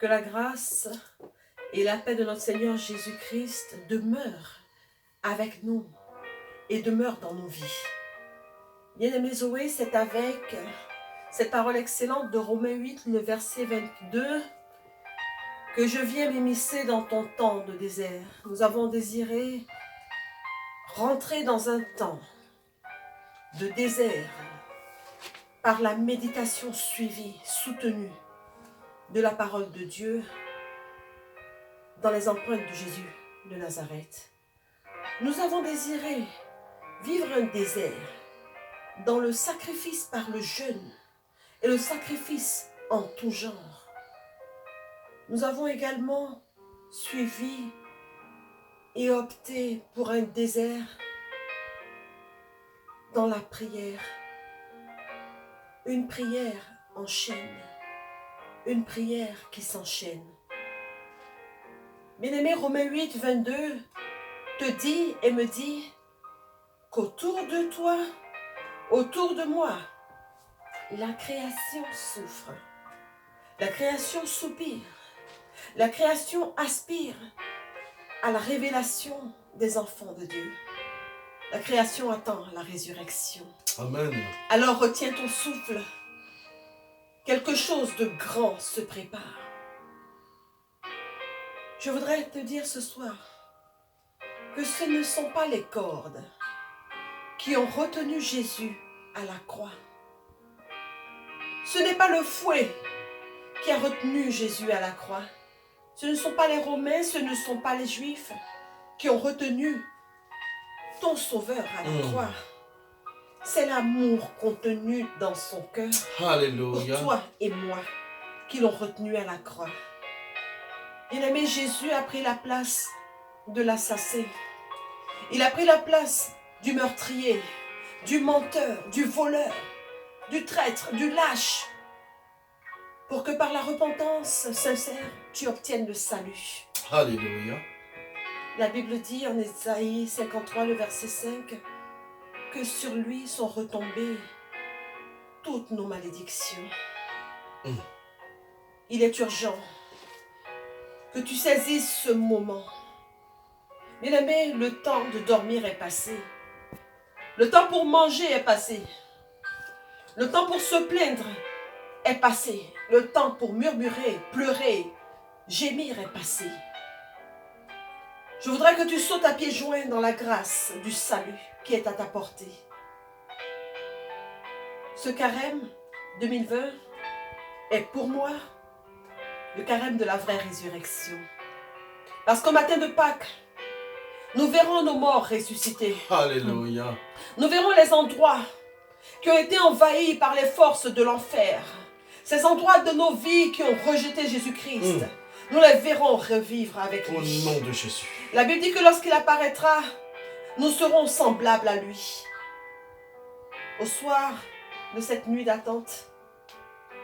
Que la grâce et la paix de notre Seigneur Jésus-Christ demeurent avec nous et demeurent dans nos vies. Bien-aimé Zoé, c'est avec cette parole excellente de Romains 8, le verset 22, que je viens m'immiscer dans ton temps de désert. Nous avons désiré rentrer dans un temps de désert par la méditation suivie, soutenue de la parole de Dieu dans les empreintes de Jésus de Nazareth. Nous avons désiré vivre un désert dans le sacrifice par le jeûne et le sacrifice en tout genre. Nous avons également suivi et opté pour un désert dans la prière. Une prière en chaîne. Une prière qui s'enchaîne. Bien-aimé, Romains 8, 22 te dit et me dit qu'autour de toi, autour de moi, la création souffre. La création soupire. La création aspire à la révélation des enfants de Dieu. La création attend la résurrection. Amen. Alors retiens ton souffle. Quelque chose de grand se prépare. Je voudrais te dire ce soir que ce ne sont pas les cordes qui ont retenu Jésus à la croix. Ce n'est pas le fouet qui a retenu Jésus à la croix. Ce ne sont pas les Romains, ce ne sont pas les Juifs qui ont retenu ton Sauveur à la croix. C'est l'amour contenu dans son cœur Alléluia. pour toi et moi qui l'ont retenu à la croix. Bien-aimé, Jésus a pris la place de l'assassin. Il a pris la place du meurtrier, du menteur, du voleur, du traître, du lâche, pour que par la repentance sincère, tu obtiennes le salut. Alléluia. La Bible dit en Ésaïe 53, le verset 5, que sur lui sont retombées toutes nos malédictions. Il est urgent que tu saisisses ce moment. Bien-aimé, le temps de dormir est passé. Le temps pour manger est passé. Le temps pour se plaindre est passé. Le temps pour murmurer, pleurer, gémir est passé. Je voudrais que tu sautes à pieds joints dans la grâce du salut qui est à ta portée. Ce carême 2020 est pour moi le carême de la vraie résurrection. Parce qu'au matin de Pâques, nous verrons nos morts ressuscités. Alléluia. Nous verrons les endroits qui ont été envahis par les forces de l'enfer. Ces endroits de nos vies qui ont rejeté Jésus-Christ. Nous les verrons revivre avec lui. Au nom de Jésus. La Bible dit que lorsqu'il apparaîtra, nous serons semblables à lui. Au soir de cette nuit d'attente,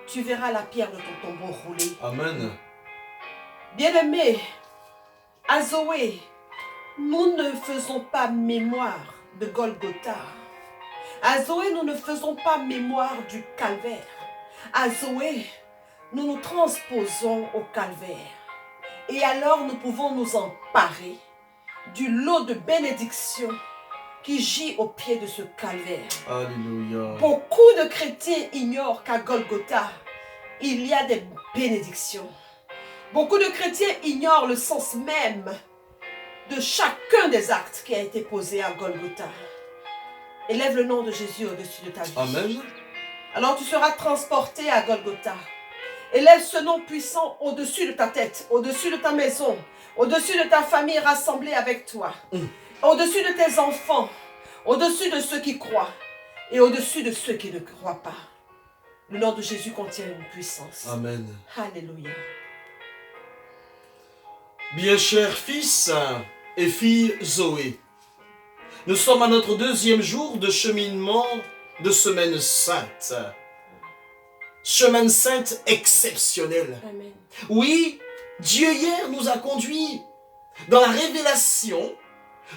tu verras la pierre de ton tombeau rouler. Amen. Bien-aimé, à Zoé, nous ne faisons pas mémoire de Golgotha. À Zoé, nous ne faisons pas mémoire du calvaire. À Zoé, nous nous transposons au calvaire. Et alors nous pouvons nous emparer du lot de bénédiction qui gît au pied de ce calvaire. Alléluia. Beaucoup de chrétiens ignorent qu'à Golgotha, il y a des bénédictions. Beaucoup de chrétiens ignorent le sens même de chacun des actes qui a été posé à Golgotha. Élève le nom de Jésus au-dessus de ta vie. Amen. Alors tu seras transporté à Golgotha. Élève ce nom puissant au-dessus de ta tête, au-dessus de ta maison, au-dessus de ta famille rassemblée avec toi, au-dessus de tes enfants, au-dessus de ceux qui croient et au-dessus de ceux qui ne croient pas. Le nom de Jésus contient une puissance. Amen. Alléluia. Bien chers fils et filles Zoé, nous sommes à notre deuxième jour de cheminement de Semaine Sainte. Semaine Sainte exceptionnelle. Amen. Oui, Dieu hier nous a conduits dans la révélation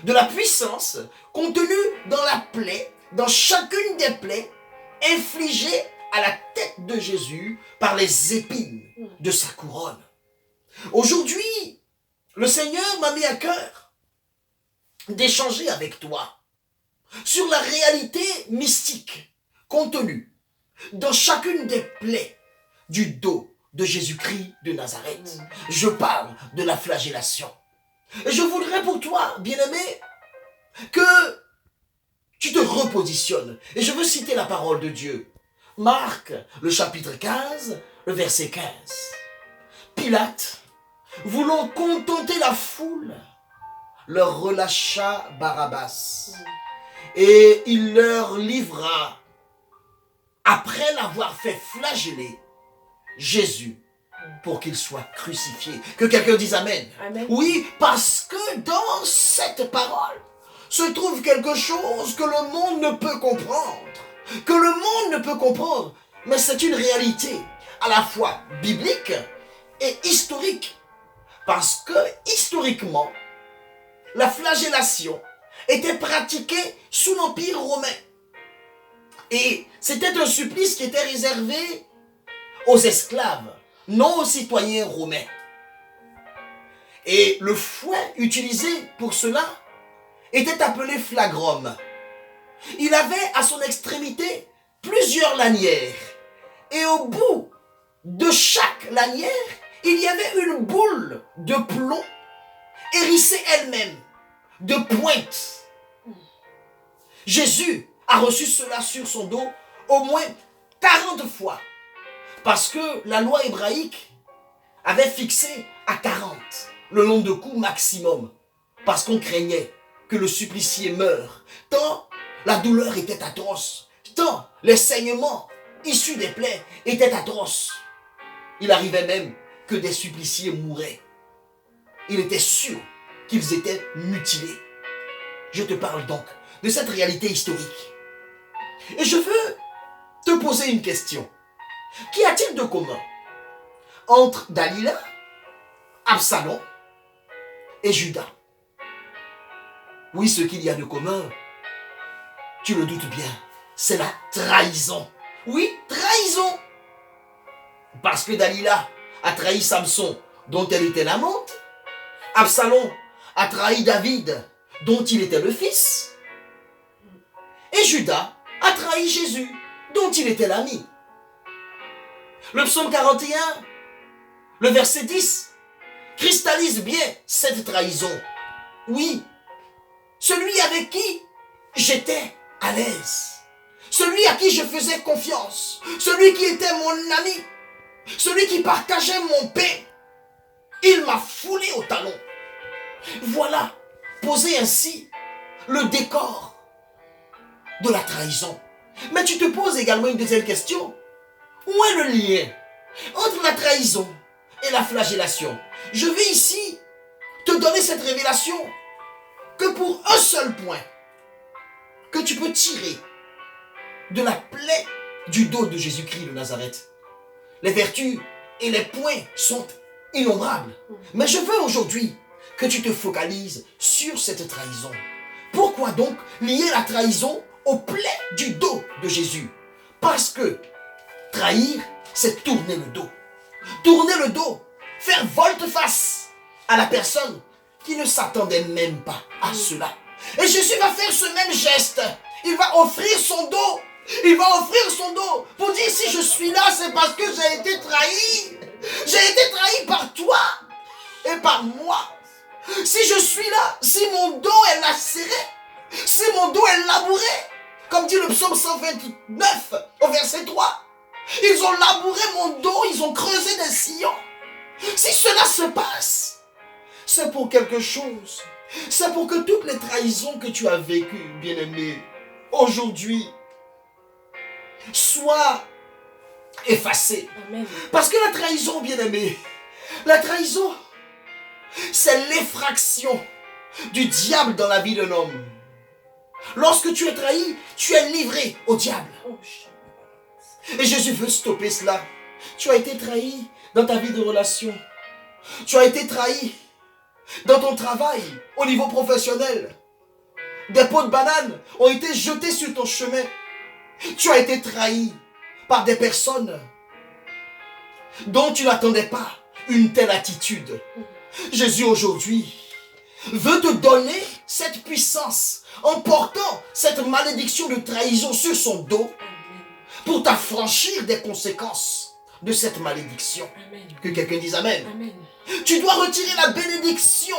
de la puissance contenue dans la plaie, dans chacune des plaies infligées à la tête de Jésus par les épines de sa couronne. Aujourd'hui, le Seigneur m'a mis à cœur d'échanger avec toi sur la réalité mystique contenue dans chacune des plaies du dos de Jésus-Christ de Nazareth. Je parle de la flagellation. Et je voudrais pour toi, bien-aimé, que tu te repositionnes. Et je veux citer la parole de Dieu. Marc, le chapitre 15, le verset 15. Pilate, voulant contenter la foule, leur relâcha Barabbas. Et il leur livra, après l'avoir fait flageller, Jésus, pour qu'il soit crucifié. Que quelqu'un dise Amen. Amen. Oui, parce que dans cette parole se trouve quelque chose que le monde ne peut comprendre. Que le monde ne peut comprendre. Mais c'est une réalité à la fois biblique et historique. Parce que, historiquement, la flagellation était pratiquée sous l'Empire romain. Et c'était un supplice qui était réservé aux esclaves, non aux citoyens romains. Et le fouet utilisé pour cela était appelé flagrum. Il avait à son extrémité plusieurs lanières. Et au bout de chaque lanière, il y avait une boule de plomb hérissée elle-même de pointes. Jésus a reçu cela sur son dos au moins 40 fois. Parce que la loi hébraïque avait fixé à 40 le nombre de coups maximum. Parce qu'on craignait que le supplicié meure. Tant la douleur était atroce. Tant les saignements issus des plaies étaient atroces. Il arrivait même que des suppliciés mouraient. Il était sûr qu'ils étaient mutilés. Je te parle donc de cette réalité historique. Et je veux te poser une question. Qu'y a-t-il de commun entre Dalila, Absalom et Judas? Oui, ce qu'il y a de commun, tu le doutes bien, c'est la trahison. Oui, trahison. Parce que Dalila a trahi Samson, dont elle était l'amante. Absalom a trahi David, dont il était le fils. Et Judas a trahi Jésus, dont il était l'ami. Le psaume 41, le verset 10, cristallise bien cette trahison. Oui, celui avec qui j'étais à l'aise, celui à qui je faisais confiance, celui qui était mon ami, celui qui partageait mon pain, il m'a foulé au talon. Voilà, posé ainsi, le décor de la trahison. Mais tu te poses également une deuxième question. Où est le lien entre la trahison et la flagellation? Je vais ici te donner cette révélation que pour un seul point que tu peux tirer de la plaie du dos de Jésus-Christ de Nazareth. Les vertus et les points sont innombrables. Mais je veux aujourd'hui que tu te focalises sur cette trahison. Pourquoi donc lier la trahison aux plaies du dos de Jésus? Parce que trahir, c'est tourner le dos. Tourner le dos, faire volte-face à la personne qui ne s'attendait même pas à cela. Et Jésus va faire ce même geste. Il va offrir son dos. Il va offrir son dos pour dire si je suis là, c'est parce que j'ai été trahi. J'ai été trahi par toi et par moi. Si je suis là, si mon dos est lacéré, si mon dos est labouré, comme dit le psaume 129 au verset 3, ils ont labouré mon dos, ils ont creusé des sillons. Si cela se passe, c'est pour quelque chose. C'est pour que toutes les trahisons que tu as vécues, bien-aimé, aujourd'hui, soient effacées. Amen. Parce que la trahison, bien-aimé, la trahison, c'est l'effraction du diable dans la vie d'un homme. Lorsque tu es trahi, tu es livré au diable. Et Jésus veut stopper cela. Tu as été trahi dans ta vie de relation. Tu as été trahi dans ton travail, au niveau professionnel. Des pots de bananes ont été jetés sur ton chemin. Tu as été trahi par des personnes dont tu n'attendais pas une telle attitude. Jésus aujourd'hui veut te donner cette puissance en portant cette malédiction de trahison sur son dos pour t'affranchir des conséquences de cette malédiction. Amen. Que quelqu'un dise Amen. Amen. Tu dois retirer la bénédiction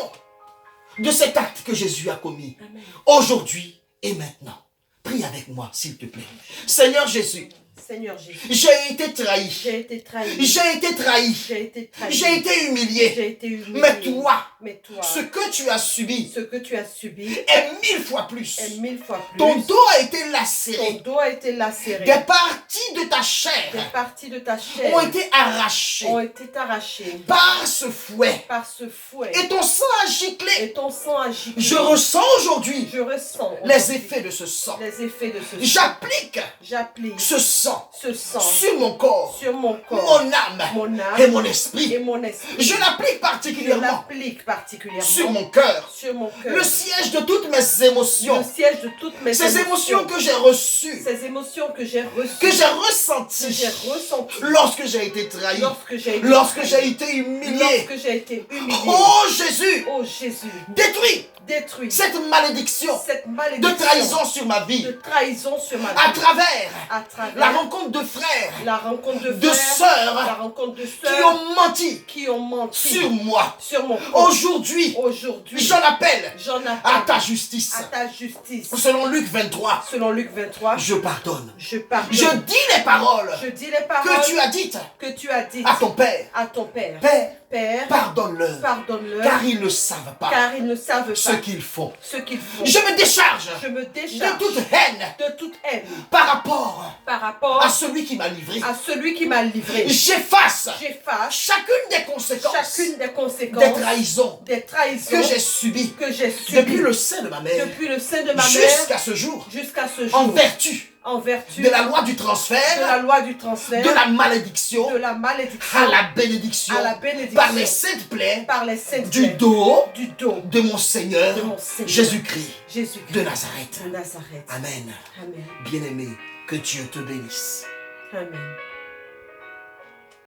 de cet acte que Jésus a commis. Amen. Aujourd'hui et maintenant. Prie avec moi, s'il te plaît. Seigneur Jésus, Seigneur Jésus, j'ai été trahi. j'ai été trahi. J'ai été trahi. J'ai été trahi. J'ai été humilié. J'ai été humilié. Mais toi, Mais toi, ce que tu as subi ce que tu as subi est 1000 fois plus. est 1000 fois plus. Ton dos a été Ton lacéré. dos a été lacéré. Des parties de ta Des chair parties de ta chair ont été arrachées ont été arrachées par ce fouet. par ce fouet. Et ton sang a giclé. Et ton sang a giclé. Je ressens aujourd'hui Je ressens les aujourd'hui effets de ce sang. les effets de ce sang. J'applique J'applique ce sang ce sang sur mon corps, sur mon corps, mon âme mon âme et mon esprit. et mon esprit. Je l'applique Je particulièrement l'applique particulièrement sur mon cœur, sur mon cœur. le siège de toutes mes Le émotions, siège de toutes mes ces émotions que j'ai reçues, ces émotions que j'ai reçues, que j'ai que ressenties j'ai ressenties lorsque j'ai été trahi, lorsque j'ai été lorsque trahi, j'ai été humilié. lorsque j'ai été humilié. Oh Jésus, Oh Jésus, détruis détruis cette malédiction cette de malédiction trahison sur ma vie de trahison sur ma à vie travers à travers la rencontre de frères, la rencontre de de frères, la sœurs rencontre de qui sœurs ont menti qui ont menti sur moi. sur mon corps. Aujourd'hui, Aujourd'hui, j'en appelle j'en à appelle ta justice. à ta justice. Selon Luc 23, Selon Luc 23, je pardonne. je pardonne. Je dis les paroles Je dis les paroles que tu as dites que tu as dites à ton Père. à ton Père. Père, Père, pardonne-leur, pardonne-leur, car ils ne savent pas car ils ne savent ce pas qu'ils font. ce qu'ils font. Je me décharge Je me décharge de toute haine de toute haine par rapport par rapport à celui qui m'a livré. à celui qui m'a livré. J'efface J'efface chacune des conséquences chacune des des conséquences trahisons des trahisons que j'ai subies que j'ai subies depuis le sein de ma mère depuis le sein de ma mère jusqu'à ce jour, jusqu'à ce en jour, vertu en vertu de la loi du de transfert, la loi du transfert, de la malédiction de la malédiction à la bénédiction, à la bénédiction, par les saintes plaies par les saintes du plaies dos du dos de mon Seigneur de mon Seigneur Jésus-Christ Jésus-Christ de Nazareth. de Nazareth. Amen. Amen. Bien-aimé, que Dieu te bénisse. Amen.